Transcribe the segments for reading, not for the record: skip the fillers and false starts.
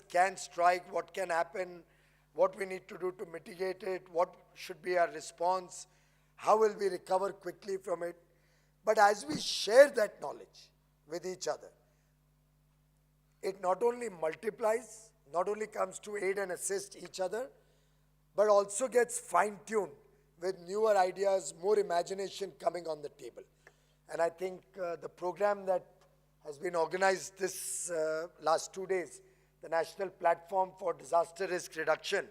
can strike, what can happen, what we need to do to mitigate it, what should be our response, how will we recover quickly from it. But as we share that knowledge with each other, it not only multiplies, not only comes to aid and assist each other, but also gets fine-tuned with newer ideas, more imagination coming on the table. And I think the program that has been organized this last 2 days, the National Platform for Disaster Risk Reduction,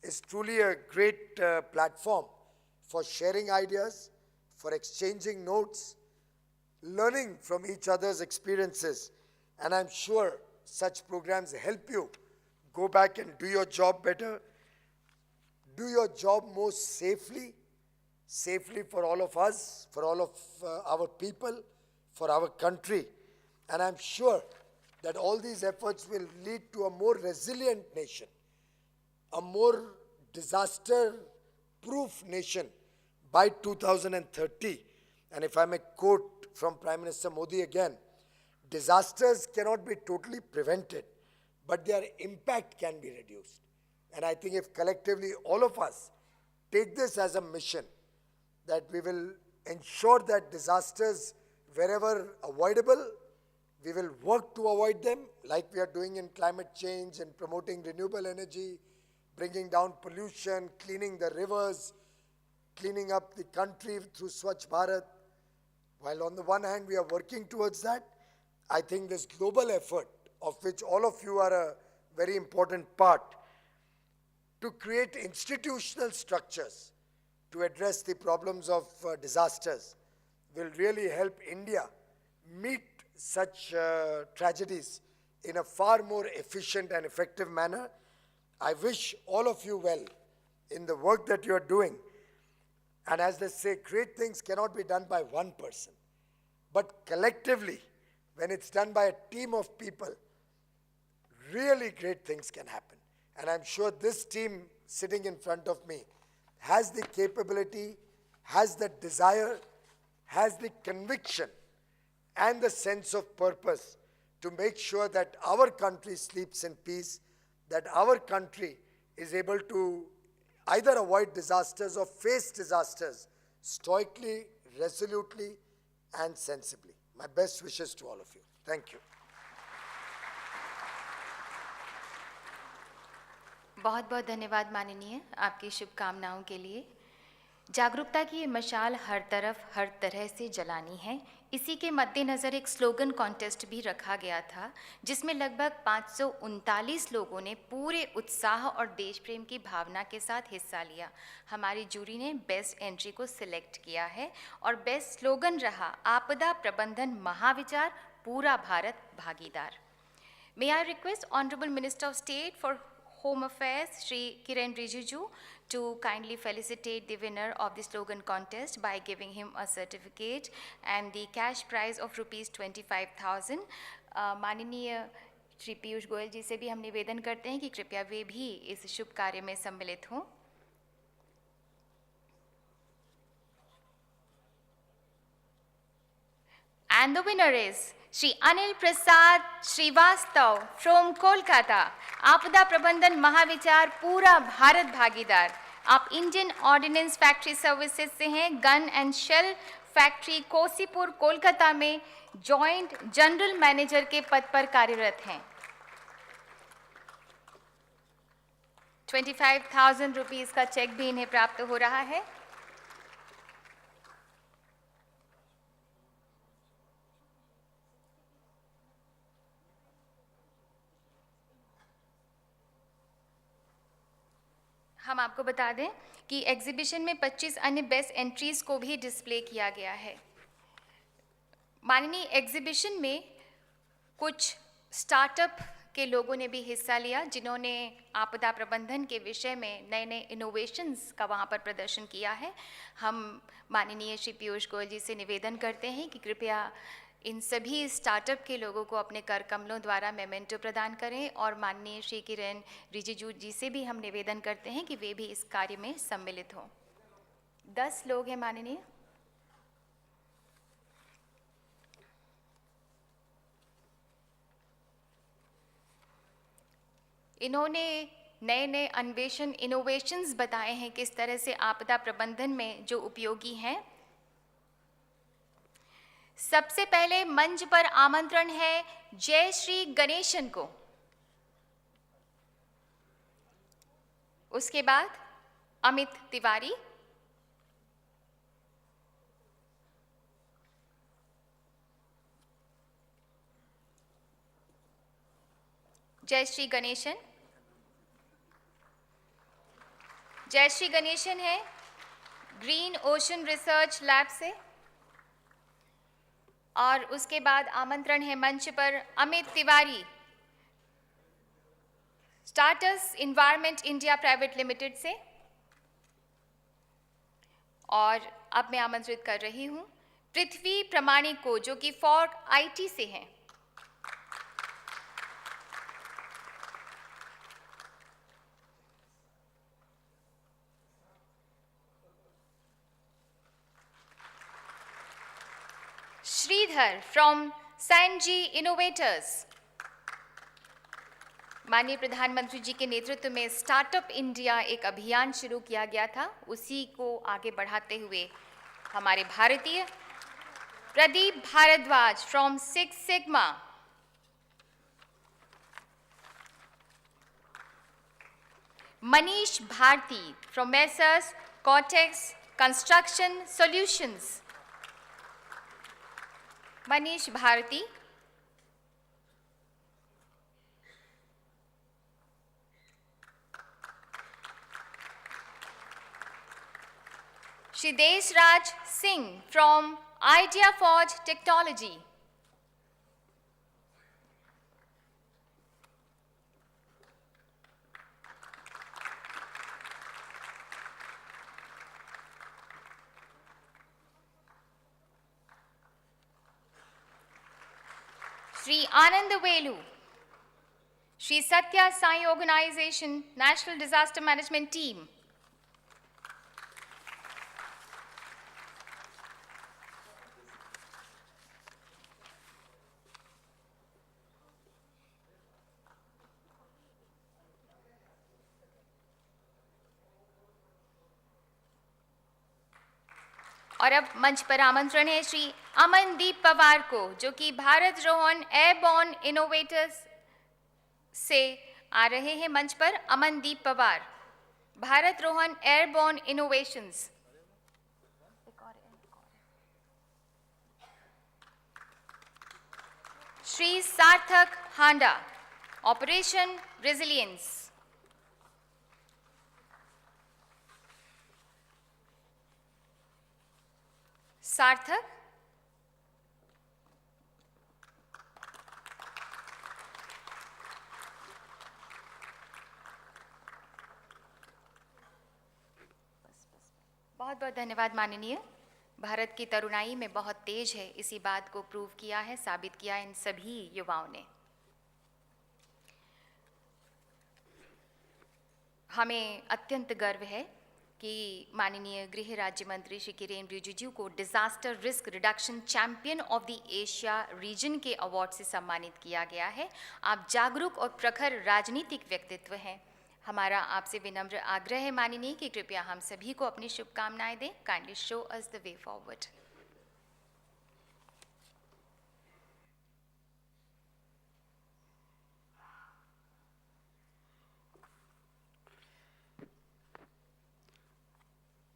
is truly a great platform for sharing ideas, for exchanging notes, learning from each other's experiences. And I'm sure such programs help you go back and do your job better, do your job more safely for all of us, for all of our people, for our country. And I'm sure that all these efforts will lead to a more resilient nation, a more disaster-proof nation by 2030. And if I may quote from Prime Minister Modi again, disasters cannot be totally prevented, but their impact can be reduced. And I think if collectively all of us take this as a mission, that we will ensure that disasters, wherever avoidable, we will work to avoid them, like we are doing in climate change and promoting renewable energy, bringing down pollution, cleaning the rivers, cleaning up the country through Swachh Bharat. While on the one hand we are working towards that, I think this global effort, of which all of you are a very important part, to create institutional structures to address the problems of disasters will really help India meet such tragedies in a far more efficient and effective manner. I wish all of you well in the work that you are doing. And as they say, great things cannot be done by one person, but collectively, when it's done by a team of people, really great things can happen. And I'm sure this team sitting in front of me has the capability, has the desire, has the conviction and the sense of purpose to make sure that our country sleeps in peace, that our country is able to either avoid disasters or face disasters stoically, resolutely, and sensibly. My best wishes to all of you. Thank you. बहुत बहुत धन्यवाद माननीय, आपकी शुभकामनाओं के लिए। जागरूकता की ये मशाल हर तरफ हर तरह से जलानी है। इसी के मद्देनज़र एक स्लोगन कॉन्टेस्ट भी रखा गया था, जिसमें लगभग 539 लोगों ने पूरे उत्साह और देश प्रेम की भावना के साथ हिस्सा लिया। हमारी जूरी ने बेस्ट एंट्री को सिलेक्ट किया है और बेस्ट स्लोगन रहा आपदा प्रबंधन महाविचार, पूरा भारत भागीदार। May I request Honorable Minister of State for Home Affairs, Shri Kiren Rijiju, to kindly felicitate the winner of the slogan contest by giving him a certificate and the cash prize of rupees 25,000. माननीय श्री पीयूष गोयल जी से भी हम निवेदन करते हैं कि कृपया वे भी इस शुभ कार्य में सम्मिलित हों। And the winner is Shri Anil Prasad Srivastav from Kolkata, आपदा प्रबंधन महाविचार पूरा भारत भागीदार। आप इंडियन ऑर्डिनेंस फैक्ट्री सर्विसेज से हैं, gun and shell factory Cossipore Kolkata में जॉइंट जनरल मैनेजर के पद पर कार्यरत हैं। 25,000 रुपीस का चेक भी इन्हें प्राप्त हो रहा है। हम आपको बता दें कि एग्जीबिशन में 25 अन्य बेस्ट एंट्रीज को भी डिस्प्ले किया गया है। माननीय एग्जीबिशन में कुछ स्टार्टअप के लोगों ने भी हिस्सा लिया, जिन्होंने आपदा प्रबंधन के विषय में नए नए इनोवेशंस का वहाँ पर प्रदर्शन किया है। हम माननीय श्री पीयूष गोयल जी से निवेदन करते हैं कि कृपया इन सभी स्टार्टअप के लोगों को अपने कर कमलों द्वारा मेमेंटो प्रदान करें और माननीय श्री किरण रिजिजू जी से भी हम निवेदन करते हैं कि वे भी इस कार्य में सम्मिलित हों। 10 लोग हैं माननीय। इन्होंने नए नए अन्वेषण इनोवेशंस बताए हैं किस तरह से आपदा प्रबंधन में जो उपयोगी हैं। सबसे पहले मंच पर आमंत्रण है जय श्री गणेशन को। उसके बाद अमित तिवारी, जय श्री गणेशन। जय श्री गणेशन है ग्रीन ओशन रिसर्च लैब से। और उसके बाद आमंत्रण है मंच पर Amit Tiwari, starts environment India private limited से। और अब मैं आमंत्रित कर रही हूं पृथ्वी प्रमाणिक को, जो कि फॉर्क आईटी से हैं। श्रीधर फ्रॉम सैनजी इनोवेटर्स। माननीय प्रधानमंत्री जी के नेतृत्व में स्टार्टअप इंडिया एक अभियान शुरू किया गया था, उसी को आगे बढ़ाते हुए हमारे भारतीय Pradeep Bharadwaj from Six Sigma. Manish Bharti from Messrs Cotex construction solutions. Manish Bharti. Shri Deshraj Singh from Idea Forge technology. Shri Anand Velu, Shri Satya Sai organisation national disaster management team. और अब मंच पर आमंत्रण है श्री अमनदीप पवार को, जो कि भारत रोहन एयरबॉर्न इनोवेटर्स से आ रहे हैं। मंच पर अमनदीप पवार, भारत रोहन एयरबॉर्न इनोवेशंस। श्री सार्थक हांडा, ऑपरेशन रेजिलियंस। सार्थक। बहुत बहुत धन्यवाद माननीय। भारत की तरुणाई में बहुत तेज है, इसी बात को प्रूव किया है, साबित किया इन सभी युवाओं ने। हमें अत्यंत गर्व है कि माननीय गृह राज्य मंत्री श्री किरेन रिजिजू को disaster risk reduction champion of the Asia region के अवार्ड से सम्मानित किया गया है। आप जागरूक और प्रखर राजनीतिक व्यक्तित्व हैं। हमारा आपसे विनम्र आग्रह है माननीय कि कृपया हम सभी को अपनी शुभकामनाएं दें। Kindly show us the way forward.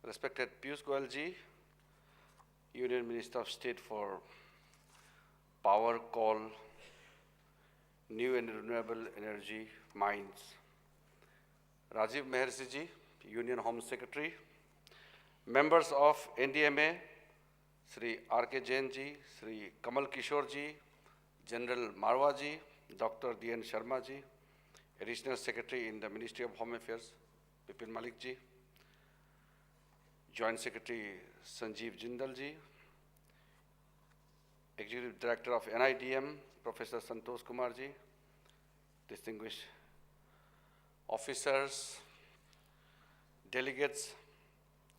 Respected Piyush Goyal ji, Union Minister of State for Power, Coal, New and Renewable Energy, Mines, Rajiv Mehersi ji, Union Home Secretary, members of NDMA, Sri R.K. Jain ji, Sri Kamal Kishore ji, General Marwa ji, Dr. D.N. Sharma ji, Additional Secretary in the Ministry of Home Affairs, Bipin Malik ji, Joint Secretary Sanjeev Jindal ji, Executive Director of NIDM, Professor Santosh Kumar ji, distinguished officers, delegates,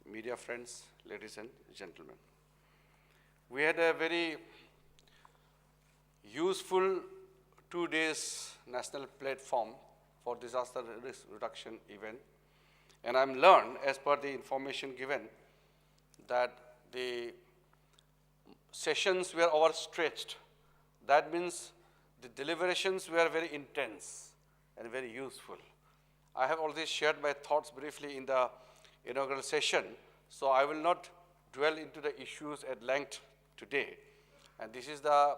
media friends, ladies and gentlemen. We had a very useful 2 days national platform for disaster risk reduction event. And I'm learned, as per the information given, that the sessions were overstretched. That means the deliberations were very intense and very useful. I have already shared my thoughts briefly in the inaugural session, so I will not dwell into the issues at length today. And this is the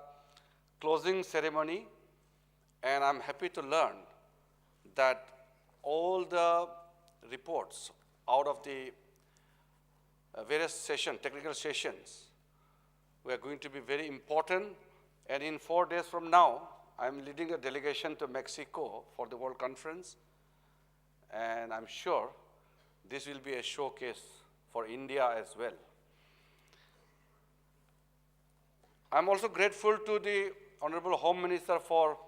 closing ceremony, and I'm happy to learn that all the reports out of the various sessions, technical sessions, were going to be very important. And in 4 days from now, I'm leading a delegation to Mexico for the World Conference. And I'm sure this will be a showcase for India as well. I'm also grateful to the Honorable Home Minister for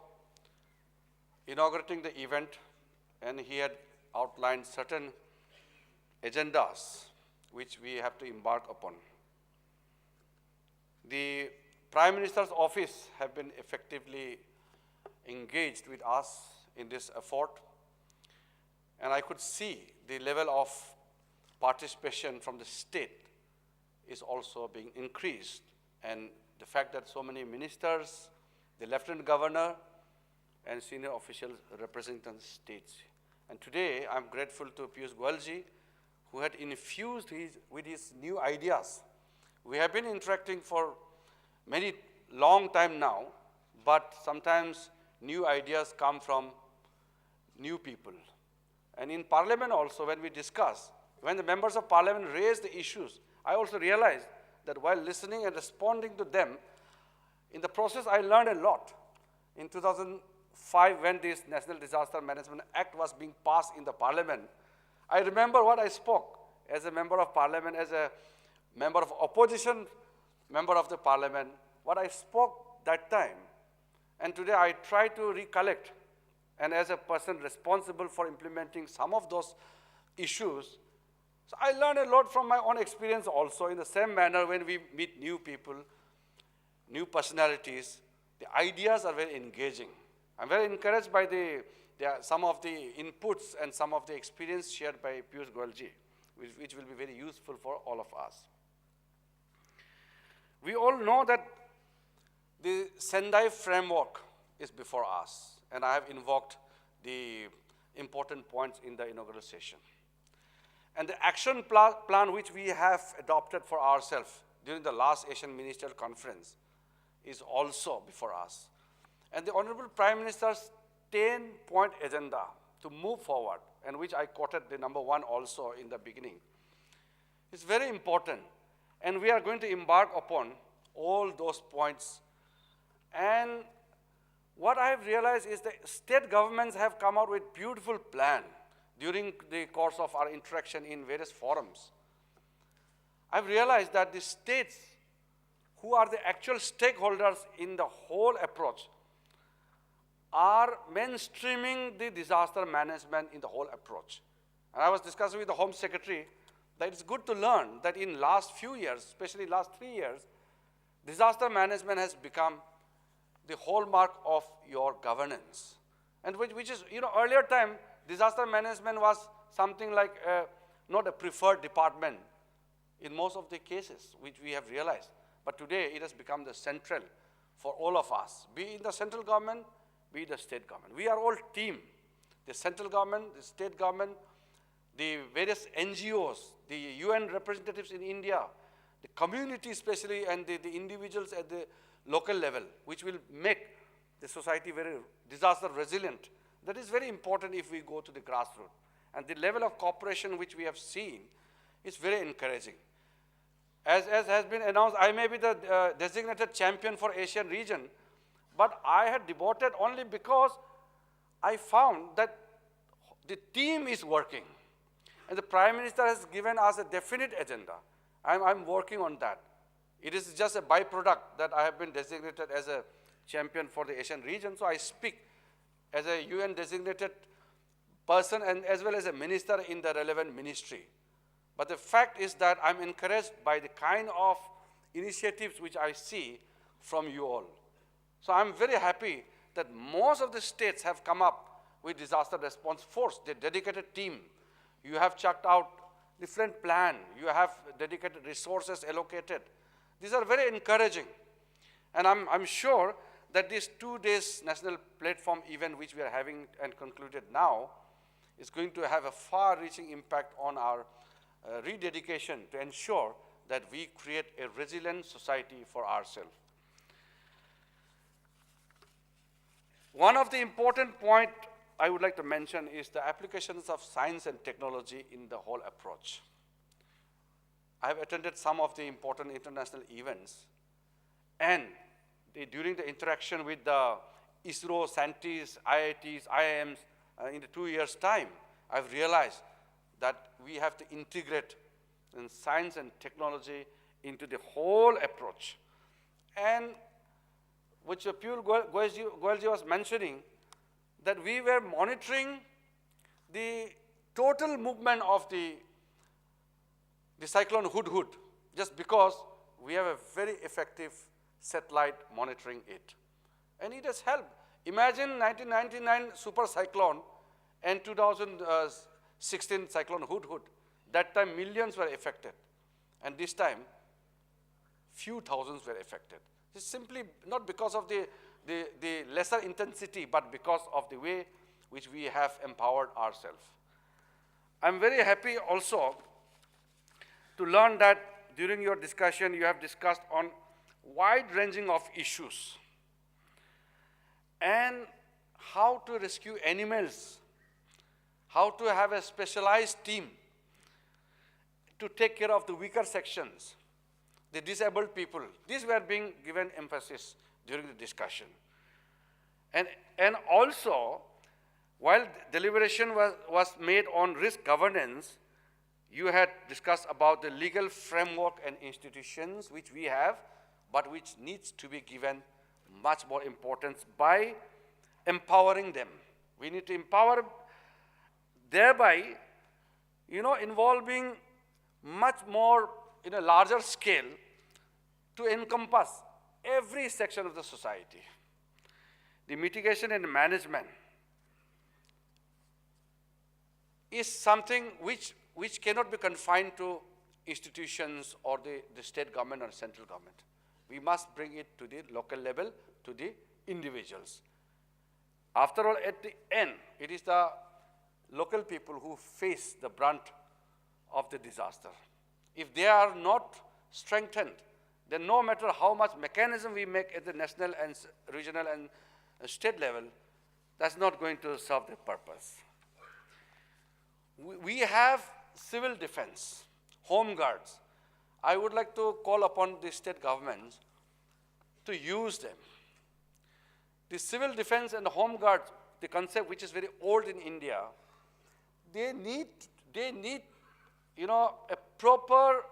inaugurating the event, and he had outlined certain agendas which we have to embark upon. The Prime Minister's office have been effectively engaged with us in this effort, and I could see the level of participation from the state is also being increased, and the fact that so many ministers, the Lieutenant Governor, and senior officials representing states. And today, I'm grateful to Piyush Goyalji, who had infused with his new ideas. We have been interacting for many long time now, but sometimes new ideas come from new people. And in Parliament also, when we discuss, when the members of Parliament raise the issues, I also realized that while listening and responding to them, in the process I learned a lot. In 2005, when this National Disaster Management Act was being passed in the Parliament, I remember what I spoke as a member of Parliament, as a member of opposition, member of the Parliament, what I spoke that time. And today I try to recollect, and as a person responsible for implementing some of those issues, so I learned a lot from my own experience also. In the same manner, when we meet new people, new personalities, the ideas are very engaging. I'm very encouraged by some of the inputs and some of the experience shared by Piyush Goyalji, which will be very useful for all of us. We all know that the Sendai framework is before us, and I have invoked the important points in the inaugural session. And the action plan which we have adopted for ourselves during the last Asian Ministerial Conference is also before us. And the Honorable Prime Minister's 10-point agenda to move forward, and which I quoted the number 1 also in the beginning, is very important. And we are going to embark upon all those points. And what I have realized is that state governments have come out with beautiful plan during the course of our interaction in various forums. I've realized that the states, who are the actual stakeholders in the whole approach, are mainstreaming the disaster management in the whole approach. And I was discussing with the Home Secretary that it's good to learn that in last few years, especially last 3 years, disaster management has become the hallmark of your governance. And which is, earlier time, disaster management was something like not a preferred department in most of the cases, which we have realized. But today, it has become the central for all of us, be it the central government, be it the state government. We are all team. The central government, the state government, the various NGOs, the UN representatives in India, the community especially, and the individuals at the local level, which will make the society very disaster resilient. That is very important if we go to the grassroots. And the level of cooperation which we have seen is very encouraging. As has been announced, I may be the designated champion for Asian region, but I had devoted only because I found that the team is working. And the Prime Minister has given us a definite agenda. I'm working on that. It is just a byproduct that I have been designated as a champion for the Asian region, so I speak as a UN designated person and as well as a minister in the relevant ministry. But the fact is that I'm encouraged by the kind of initiatives which I see from you all. So I'm very happy that most of the states have come up with disaster response force, the dedicated team. You have checked out different plan. You have dedicated resources allocated. These are very encouraging. And I'm sure that this 2 days national platform event which we are having and concluded now is going to have a far-reaching impact on our rededication to ensure that we create a resilient society for ourselves. One of the important points I would like to mention is the applications of science and technology in the whole approach. I have attended some of the important international events, and during the interaction with the ISRO scientists, IITs, IIMs, in the 2 years' time, I've realized that we have to integrate in science and technology into the whole approach. And which Piyush Goyalji was mentioning, that we were monitoring the total movement of the cyclone Hudhud, just because we have a very effective satellite monitoring it. And it has helped. Imagine 1999 super cyclone and 2016 cyclone Hudhud. That time millions were affected. And this time, few thousands were affected. It's simply not because of the lesser intensity, but because of the way which we have empowered ourselves. I'm very happy also to learn that during your discussion, you have discussed on wide ranging of issues and how to rescue animals, how to have a specialized team to take care of the weaker sections, the disabled people. These were being given emphasis during the discussion. And also, while deliberation was made on risk governance, you had discussed about the legal framework and institutions which we have, but which needs to be given much more importance by empowering them. We need to empower, thereby, involving much more in a larger scale to encompass every section of the society. The mitigation and management is something which cannot be confined to institutions or the state government or central government. We must bring it to the local level, to the individuals. After all, at the end, it is the local people who face the brunt of the disaster. If they are not strengthened, then no matter how much mechanism we make at the national and regional and state level, that's not going to serve the purpose. We have civil defense, home guards. I would like to call upon the state governments to use them. The civil defense and the home guards, the concept which is very old in India, they need a proper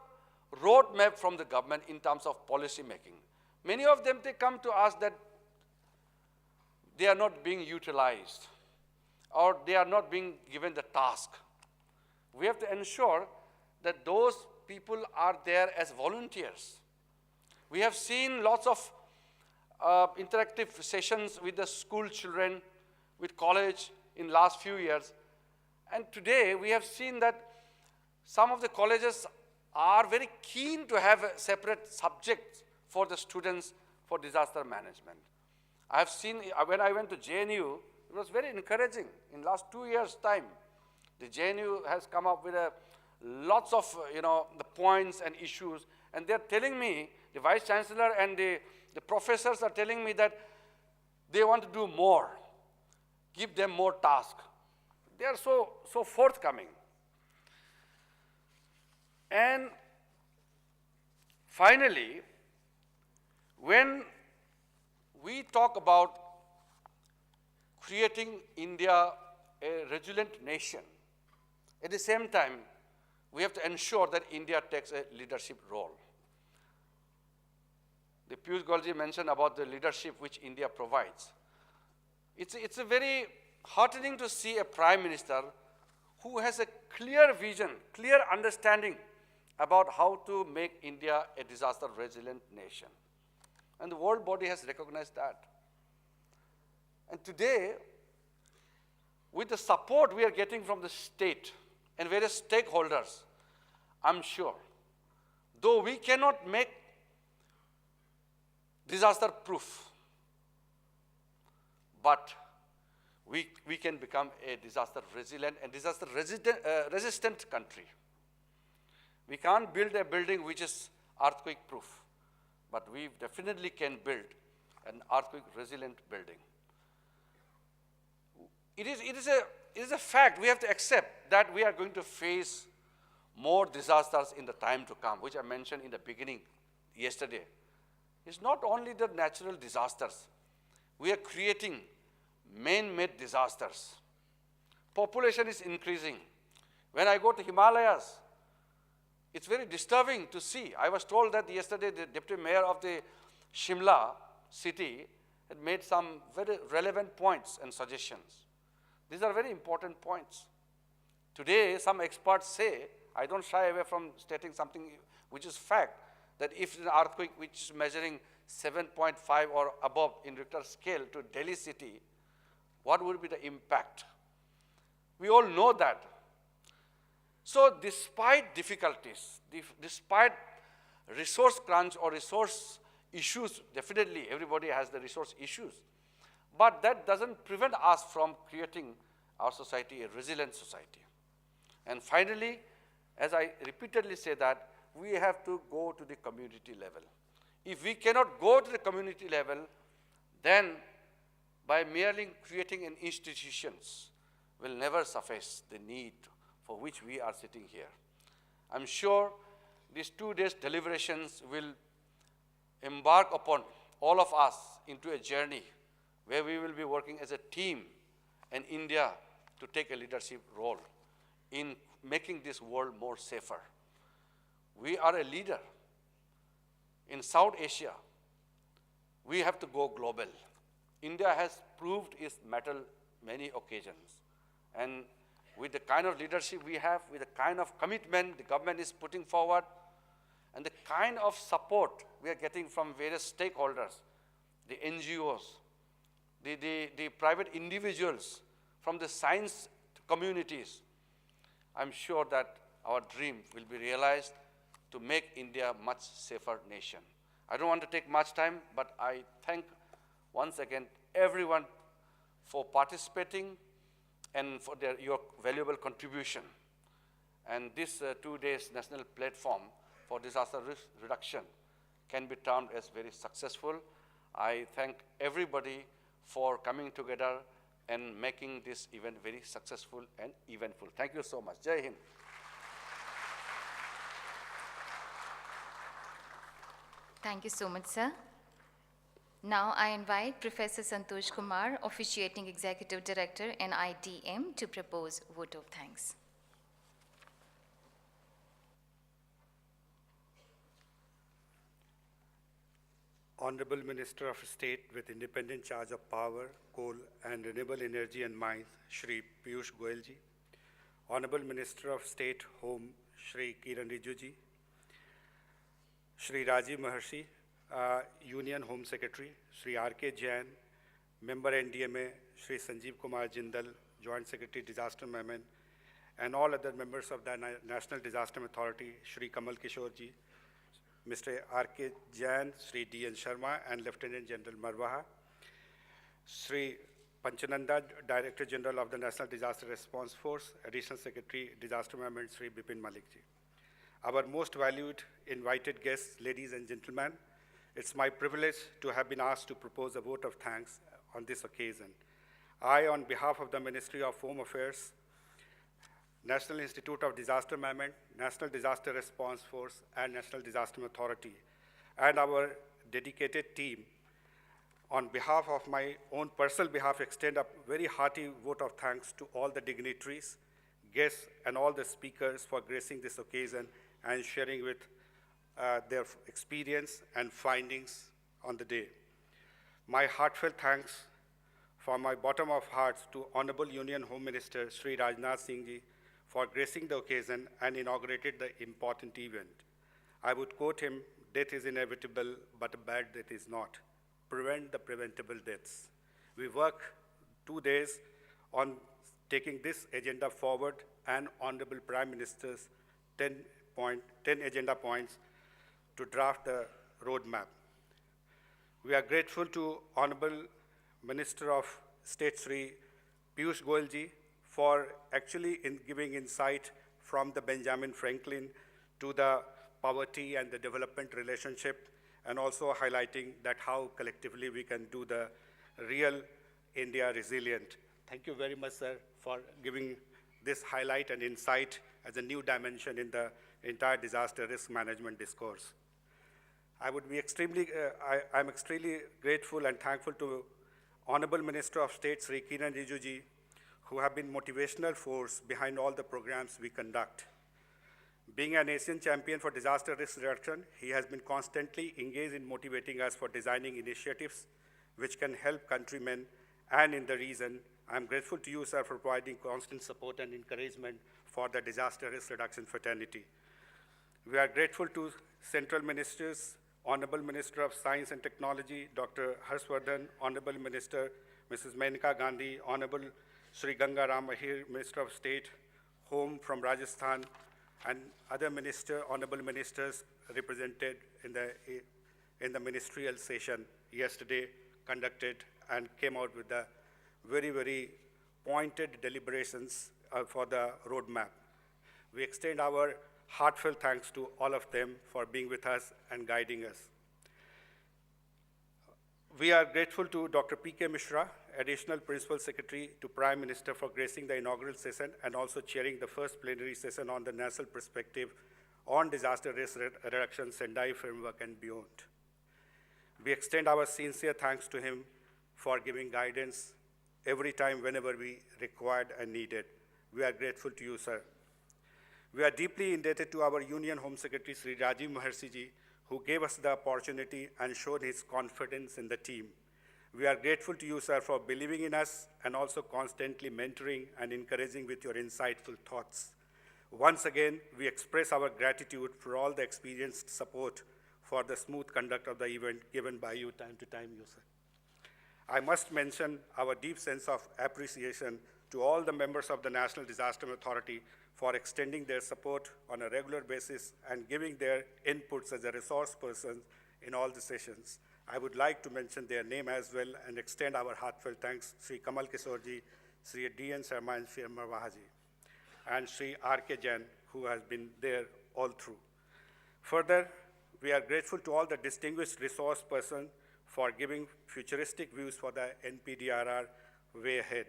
roadmap from the government in terms of policy making. Many of them, they come to us that they are not being utilized or they are not being given the task. We have to ensure that those people are there as volunteers. We have seen lots of interactive sessions with the school children, with college in last few years. And today we have seen that some of the colleges are very keen to have a separate subject for the students for disaster management. I have seen, when I went to JNU, it was very encouraging. In last 2 years' time, the JNU has come up with lots of the points and issues, and they're telling me, the Vice Chancellor and the professors are telling me that they want to do more, give them more tasks. They are so forthcoming. And finally, when we talk about creating India a resilient nation, at the same time, we have to ensure that India takes a leadership role. The Piyush Goyalji mentioned about the leadership which India provides. It's a very heartening to see a Prime Minister who has a clear vision, clear understanding about how to make India a disaster-resilient nation. And the world body has recognized that. And today, with the support we are getting from the state and various stakeholders, I'm sure, though we cannot make disaster proof, but we can become a disaster resilient and disaster resistant country. We can't build a building which is earthquake proof, but we definitely can build an earthquake resilient building. It is a fact. We have to accept that we are going to face more disasters in the time to come, which I mentioned in the beginning yesterday. It's not only the natural disasters. We are creating man-made disasters. Population is increasing. When I go to Himalayas, it's very disturbing to see. I was told that yesterday the deputy mayor of the Shimla city had made some very relevant points and suggestions. These are very important points. Today, some experts say, I don't shy away from stating something which is fact, that if an earthquake which is measuring 7.5 or above in Richter scale to Delhi city, what would be the impact? We all know that. So despite difficulties, despite resource crunch or resource issues, definitely everybody has the resource issues, but that doesn't prevent us from creating our society a resilient society. And finally, as I repeatedly say that, we have to go to the community level. If we cannot go to the community level, then by merely creating an institutions will never suffice the need for which we are sitting here. I'm sure these 2 days deliberations will embark upon all of us into a journey where we will be working as a team in India to take a leadership role in making this world more safer. We are a leader. In South Asia, we have to go global. India has proved its mettle many occasions. And with the kind of leadership we have, with the kind of commitment the government is putting forward, and the kind of support we are getting from various stakeholders, the NGOs, the private individuals, from the science communities, I'm sure that our dream will be realized to make India a much safer nation. I don't want to take much time, but I thank once again everyone for participating and for your valuable contribution. And this 2 days national platform for disaster risk reduction can be termed as very successful. I thank everybody for coming together and making this event very successful and eventful. Thank you so much. Jai Hind. Thank you so much, sir. Now I invite Professor Santosh Kumar, Officiating Executive Director, NIDM, to propose vote of thanks. Honorable Minister of State with independent charge of power, coal and renewable energy and mines, Shri Piyush Goyal ji. Honorable Minister of State, Home, Shri Kiran Rijiju ji. Shri Rajiv Maharshi, Union Home Secretary, Shri R.K. Jain, Member NDMA, Shri Sanjeev Kumar Jindal, Joint Secretary Disaster Management, and all other members of the National Disaster Authority, Shri Kamal Kishore ji, Mr. R.K. Jain, Shri D.N. Sharma, and Lieutenant General Marwaha, Shri Panchananda, Director General of the National Disaster Response Force, Additional Secretary, Disaster Management, Shri Bipin Malik ji. Our most valued invited guests, ladies and gentlemen, it's my privilege to have been asked to propose a vote of thanks on this occasion. I, on behalf of the Ministry of Home Affairs, National Institute of Disaster Management, National Disaster Response Force, and National Disaster Authority, and our dedicated team, on behalf of my own personal behalf, extend a very hearty vote of thanks to all the dignitaries, guests, and all the speakers for gracing this occasion and sharing with their experience and findings on the day. My heartfelt thanks from my bottom of hearts to Honorable Union Home Minister Shri Rajnath Singh ji for gracing the occasion and inaugurated the important event. I would quote him, "Death is inevitable, but a bad death is not. Prevent the preventable deaths." We work 2 days on taking this agenda forward and Honorable Prime Minister's 10 agenda points to draft the roadmap. We are grateful to Honorable Minister of State Sri Piyush Goyal ji for actually giving insight from the Benjamin Franklin to the poverty and the development relationship, and also highlighting that how collectively we can do the real India resilient. Thank you very much, sir, for giving this highlight and insight as a new dimension in the entire disaster risk management discourse. I'm extremely grateful and thankful to Honorable Minister of State, Sri Kiran Rijiju ji, who have been motivational force behind all the programs we conduct. Being an Asian champion for disaster risk reduction, he has been constantly engaged in motivating us for designing initiatives which can help countrymen and in the region. I'm grateful to you, sir, for providing constant support and encouragement for the disaster risk reduction fraternity. We are grateful to Central Ministers, Honorable Minister of Science and Technology, Dr. Harshvardhan, Honorable Minister, Mrs. Menka Gandhi, Honorable Sri Ganga Ram Mahir, Minister of State, Home from Rajasthan, and other honorable ministers represented in the ministerial session yesterday conducted and came out with the very, very pointed deliberations for the roadmap. We extend our heartfelt thanks to all of them for being with us and guiding us. We are grateful to Dr. P.K. Mishra, Additional Principal Secretary to Prime Minister, for gracing the inaugural session and also chairing the first plenary session on the national perspective on disaster risk reduction, Sendai framework and beyond. We extend our sincere thanks to him for giving guidance every time whenever we required and needed. We are grateful to you, sir. We are deeply indebted to our Union Home Secretary, Sri Rajiv Maharshi ji, who gave us the opportunity and showed his confidence in the team. We are grateful to you, sir, for believing in us and also constantly mentoring and encouraging with your insightful thoughts. Once again, we express our gratitude for all the experienced support for the smooth conduct of the event given by you time to time, you, sir. I must mention our deep sense of appreciation to all the members of the National Disaster Authority for extending their support on a regular basis and giving their inputs as a resource person in all the sessions. I would like to mention their name as well and extend our heartfelt thanks, Sri Kamal Kishore ji, Sri D.N. Sharma and Sri Marwaha ji, and Sri R.K. Jain, who has been there all through. Further, we are grateful to all the distinguished resource persons for giving futuristic views for the NPDRR way ahead.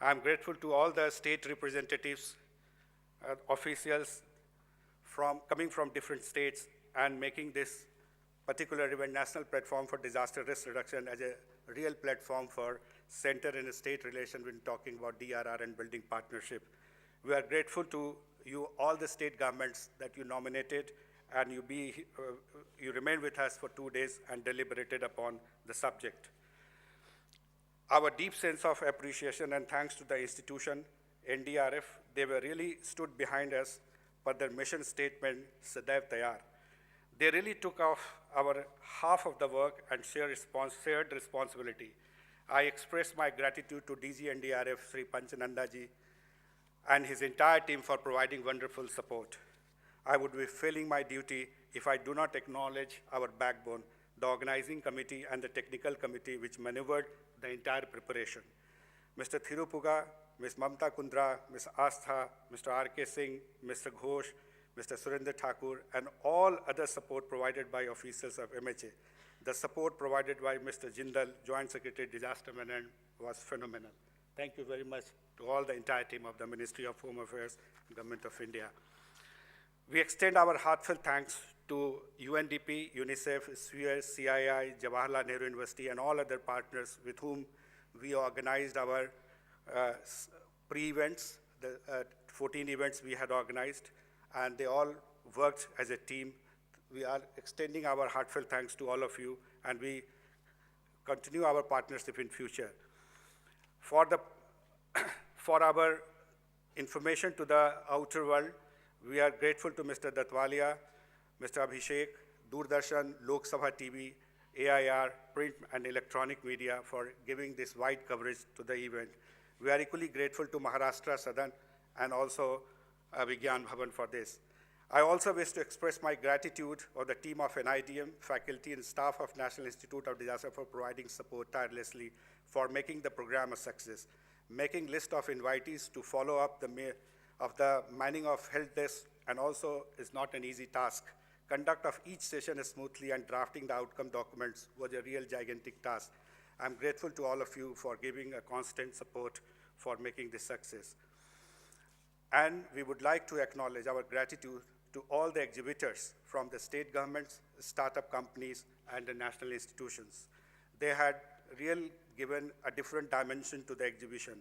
I am grateful to all the state representatives, officials coming from different states and making this particular event, National Platform for Disaster Risk Reduction, as a real platform for center and state relation when talking about DRR and building partnership. We are grateful to you, all the state governments that you nominated, and you remained with us for 2 days and deliberated upon the subject. Our deep sense of appreciation and thanks to the institution, NDRF, they were really stood behind us for their mission statement, Sadaiv Tayar. They really took off our half of the work and shared responsibility. I express my gratitude to DG NDRF, Sri Panchananda ji, and his entire team for providing wonderful support. I would be failing my duty if I do not acknowledge our backbone, the organizing committee and the technical committee which maneuvered the entire preparation. Mr. Thirupuga, Ms. Mamta Kundra, Ms. Astha, Mr. R.K. Singh, Mr. Ghosh, Mr. Surinder Thakur, and all other support provided by officials of MHA. The support provided by Mr. Jindal, Joint Secretary Disaster Management, was phenomenal. Thank you very much to all the entire team of the Ministry of Home Affairs, Government of India. We extend our heartfelt thanks to UNDP, UNICEF, SPHERE, CII, Jawaharlal Nehru University, and all other partners with whom we organized our pre-events, the 14 events we had organized, and they all worked as a team. We are extending our heartfelt thanks to all of you, and we continue our partnership in future. For our information to the outer world, we are grateful to Mr. Datwalia, Mr. Abhishek, Doordarshan, Lok Sabha TV, AIR, print and electronic media for giving this wide coverage to the event. We are equally grateful to Maharashtra Sadan and also Vigyan Bhavan for this. I also wish to express my gratitude of the team of NIDM, faculty and staff of National Institute of Disaster for providing support tirelessly for making the program a success. Making list of invitees to follow up the manning of help desk and also is not an easy task. Conduct of each session smoothly and drafting the outcome documents was a real gigantic task. I'm grateful to all of you for giving a constant support for making this success. And we would like to acknowledge our gratitude to all the exhibitors from the state governments, startup companies, and the national institutions. They had given a different dimension to the exhibition.